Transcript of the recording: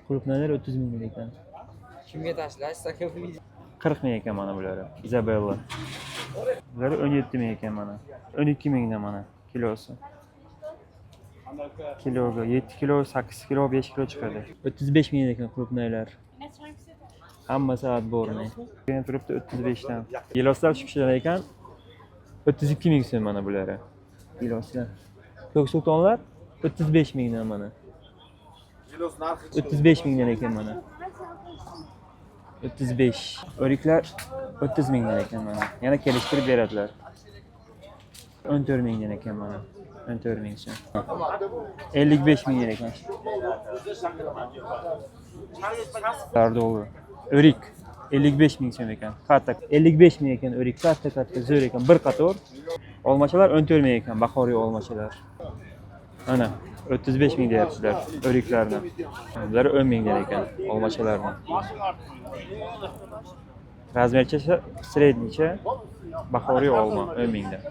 Qulupnaylar 30 ming ekan. Kimga tashlash? Sakofiy. 40 ming ekan mana bular. Isabella. Bular 17 ming ekan mana. 12 mingdan mana kilosi. Kiloga 7 kilo, 8 kilo, 5 kilo chiqadi. 35 ming ekan qulupnaylar. Hammasi отборный. Keyin turibdi 35 dan. Giloslar shipshilar ekan 32 ming so'm mana bulari. Giloslar. Ko'k sultonlar 35 mingdan mana. 35 mingdan ekan mana. 35. O'riklar 30 mingdan ekan mana. Yana kelishtirib beradilar. 14 mingdan ekan mana. 14 ming so'm. 55 mingdan ekan. Sardolu. O'rik 55 ming so'm ekan. Katta 55 ming ekan o'rik, katta zo'r ekan. Bir qator. Olmachalar 14 ming ekan, bahoriy olmachalar. Ana 35 ming deyapsizlar o'riklarni. Bular 10 mingdan ekan olmachalarni. Razmercha srednicha bahoriy olma 10 mingdan.